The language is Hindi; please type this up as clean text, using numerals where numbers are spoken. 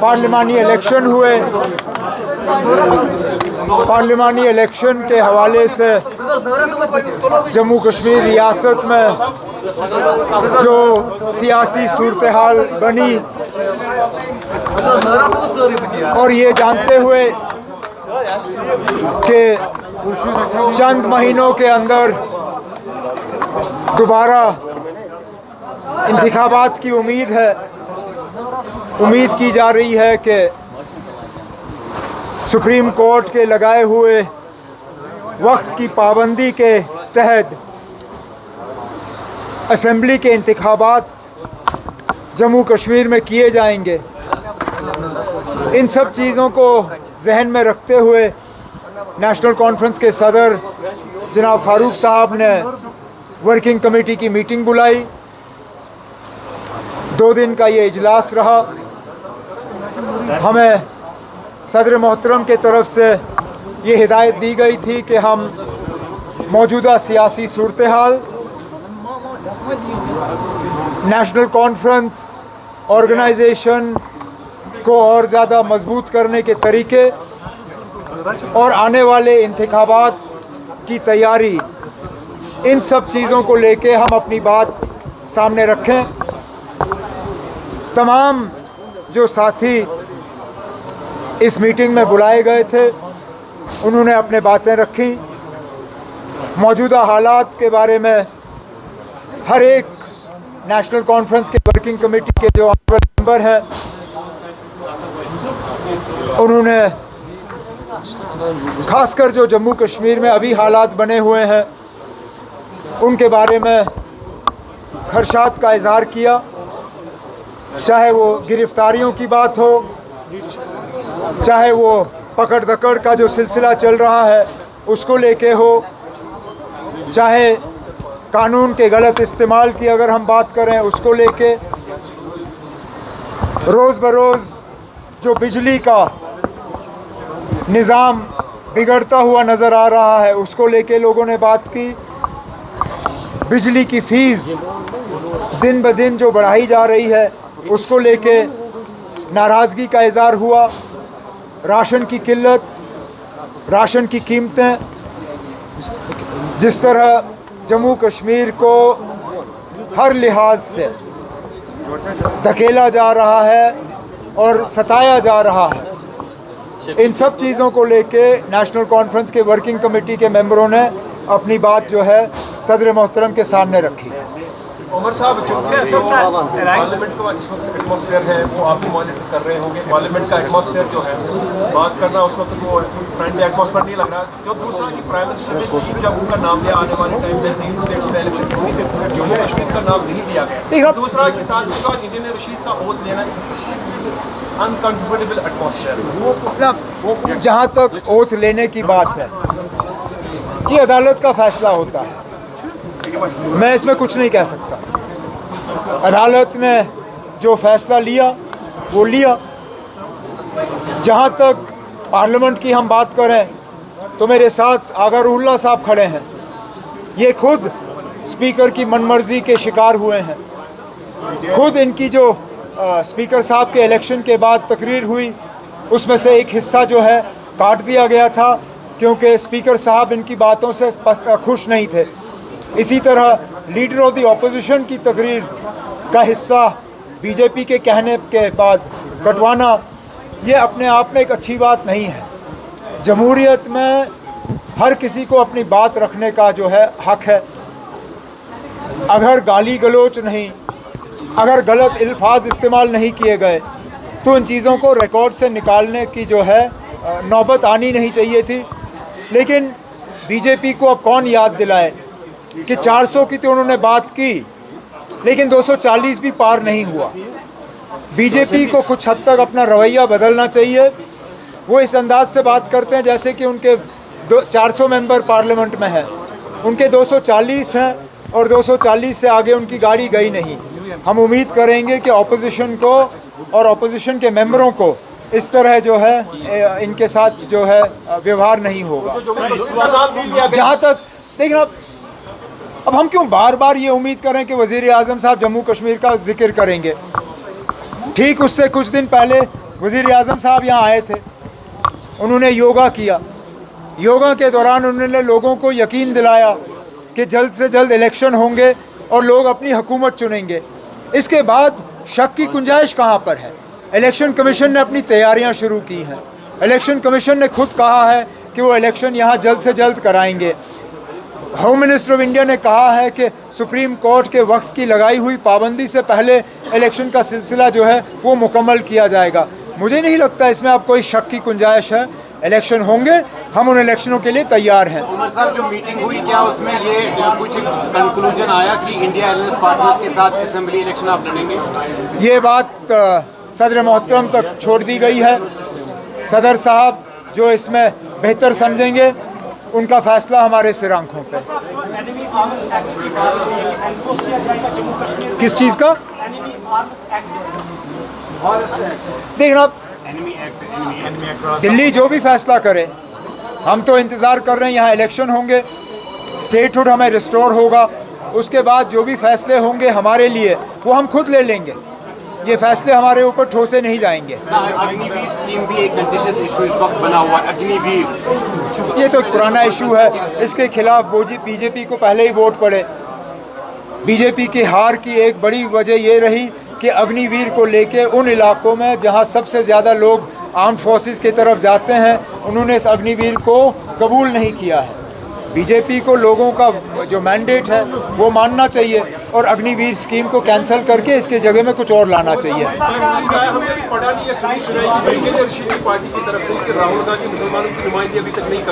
पार्लिमानी इलेक्शन हुए। पार्लिमानी इलेक्शन के हवाले से जम्मू कश्मीर रियासत में जो सियासी सूरत हाल बनी, और ये जानते हुए कि चंद महीनों के अंदर दोबारा इंतखाबात की उम्मीद है, उम्मीद की जा रही है कि सुप्रीम कोर्ट के लगाए हुए वक्त की पाबंदी के तहत असेंबली के इंतखाबात जम्मू कश्मीर में किए जाएंगे। इन सब चीज़ों को जहन में रखते हुए नेशनल कॉन्फ्रेंस के सदर जनाब फारूक साहब ने वर्किंग कमेटी की मीटिंग बुलाई। 2 दिन का ये इजलास रहा। हमें सदर मोहतरम के तरफ से ये हिदायत दी गई थी कि हम मौजूदा सियासी सूरत हाल, नेशनल कॉन्फ्रेंस ऑर्गेनाइजेशन को और ज़्यादा मजबूत करने के तरीके और आने वाले इंतखाबात की तैयारी, इन सब चीज़ों को लेके हम अपनी बात सामने रखें। तमाम जो साथी इस मीटिंग में बुलाए गए थे उन्होंने अपने बातें रखी। मौजूदा हालात के बारे में हर एक नेशनल कॉन्फ्रेंस के वर्किंग कमेटी के जो मेंबर हैं उन्होंने खासकर जो जम्मू कश्मीर में अभी हालात बने हुए हैं उनके बारे में खदशात का इजहार किया, चाहे वो गिरफ्तारियों की बात हो, चाहे वो पकड़ दकड़ का जो सिलसिला चल रहा है उसको लेके हो, चाहे कानून के गलत इस्तेमाल की अगर हम बात करें उसको लेके। रोज़ बरोज़ जो बिजली का निज़ाम बिगड़ता हुआ नज़र आ रहा है उसको लेके लोगों ने बात की। बिजली की फ़ीस दिन ब दिन जो बढ़ाई जा रही है उसको लेके नाराज़गी का इज़हार हुआ। राशन की किल्लत, राशन की कीमतें, जिस तरह जम्मू कश्मीर को हर लिहाज से धकेला जा रहा है और सताया जा रहा है, इन सब चीज़ों को लेके नेशनल कॉन्फ्रेंस के वर्किंग कमेटी के मेंबरों ने अपनी बात जो है सदर मोहतरम के सामने रखी। उमर साहब, पार्लियामेंट का इस वक्त एटमॉस्फेयर है वो आप भी मॉनिटर कर रहे होंगे। पार्लियामेंट का एटमॉस्फेयर जो है बात करना उस वक्त वो फ्रेंडली एटमॉस्फेयर नहीं लग रहा। जो दूसरा कि प्राइम मिनिस्टर ने जब उनका नाम लिया आने वाले टाइम में 3 स्टेट्स में इलेक्शन हुई थी, जम्मू कश्मीर का नाम नहीं लिया गया। दूसरा कि साथ इंजीनियर रशीद का ओथ लेना अनकंफर्टेबल एटमॉस्फेयर। जहाँ तक ओथ लेने की बात है ये अदालत का फैसला होता है, मैं इसमें कुछ नहीं कह सकता। अदालत ने जो फैसला लिया वो लिया। जहाँ तक पार्लियामेंट की हम बात करें तो मेरे साथ आगा रुल्ला साहब खड़े हैं, ये खुद स्पीकर की मनमर्जी के शिकार हुए हैं। खुद इनकी जो स्पीकर साहब के इलेक्शन के बाद तकरीर हुई उसमें से एक हिस्सा जो है काट दिया गया था क्योंकि स्पीकर साहब इनकी बातों से खुश नहीं थे। इसी तरह लीडर ऑफ द ऑपोजिशन की तकरीर का हिस्सा बीजेपी के कहने के बाद कटवाना, ये अपने आप में एक अच्छी बात नहीं है। जमहूरियत में हर किसी को अपनी बात रखने का जो है हक है। अगर गाली गलोच नहीं, अगर गलत अल्फाज इस्तेमाल नहीं किए गए तो इन चीज़ों को रिकॉर्ड से निकालने की जो है नौबत आनी नहीं चाहिए थी। लेकिन बीजेपी को अब कौन याद दिलाए कि 400 की तो उन्होंने बात की लेकिन 240 भी पार नहीं हुआ। बीजेपी को कुछ हद तक अपना रवैया बदलना चाहिए। वो इस अंदाज से बात करते हैं जैसे कि उनके 400 मेंबर पार्लियामेंट में हैं, उनके 240 हैं और 240 से आगे उनकी गाड़ी गई नहीं। हम उम्मीद करेंगे कि ऑपोजिशन को और ऑपोजिशन के मेंबरों को इस तरह जो है इनके साथ जो है व्यवहार नहीं होगा। जहाँ तक देखिए अब हम क्यों बार बार ये उम्मीद करें कि वज़ीर आज़म साहब जम्मू कश्मीर का जिक्र करेंगे। ठीक उससे कुछ दिन पहले वज़ीर आज़म साहब यहाँ आए थे, उन्होंने योगा किया। योगा के दौरान उन्होंने लोगों को यकीन दिलाया कि जल्द से जल्द इलेक्शन होंगे और लोग अपनी हुकूमत चुनेंगे। इसके बाद शक की गुंजाइश कहाँ पर है? इलेक्शन कमीशन ने अपनी तैयारियां शुरू की हैं। इलेक्शन कमीशन ने खुद कहा है कि वो इलेक्शन यहाँ जल्द से जल्द कराएंगे। होम मिनिस्टर ऑफ इंडिया ने कहा है कि सुप्रीम कोर्ट के वक्त की लगाई हुई पाबंदी से पहले इलेक्शन का सिलसिला जो है वो मुकम्मल किया जाएगा। मुझे नहीं लगता इसमें अब कोई शक की गुंजाइश है। इलेक्शन होंगे, हम उन इलेक्शनों के लिए तैयार हैं। उमर साहब, जो मीटिंग हुई, क्या उसमें ये कुछ कंक्लूजन आया कि इंडिया अलायंस पार्टनर्स के साथ असेंबली इलेक्शन आप लड़ेंगे? ये बात सदर मोहतरम तक छोड़ दी गई है। सदर साहब जो इसमें बेहतर समझेंगे, उनका फैसला हमारे सिर आंखों पे। किस चीज़ का? देखना, दिल्ली जो भी फैसला करे, हम तो इंतज़ार कर रहे हैं। यहाँ इलेक्शन होंगे, स्टेटहुड हमें रिस्टोर होगा, उसके बाद जो भी फैसले होंगे हमारे लिए वो हम खुद ले लेंगे। ये फैसले हमारे ऊपर ठोसे नहीं जाएंगे। अग्निवीर स्कीम भी एक कंटेस्टेड इशू इस वक्त बना हुआ है। अग्निवीर ये तो पुराना इशू है, इसके खिलाफ बीजेपी को पहले ही वोट पड़े। बीजेपी की हार की एक बड़ी वजह ये रही कि अग्निवीर को लेके उन इलाकों में जहां सबसे ज़्यादा लोग आर्म फोर्सेस की तरफ जाते हैं, उन्होंने इस अग्निवीर को कबूल नहीं किया है। बीजेपी को लोगों का जो मैंडेट है वो मानना चाहिए और अग्निवीर स्कीम को कैंसिल करके इसके जगह में कुछ और लाना चाहिए। हमने पढ़ा नहीं है, सुनी सुनाई की बीजेपी पार्टी की तरफ से कि राहुल गांधी मुसलमानों की नुमाइंदगी अभी तक नहीं कर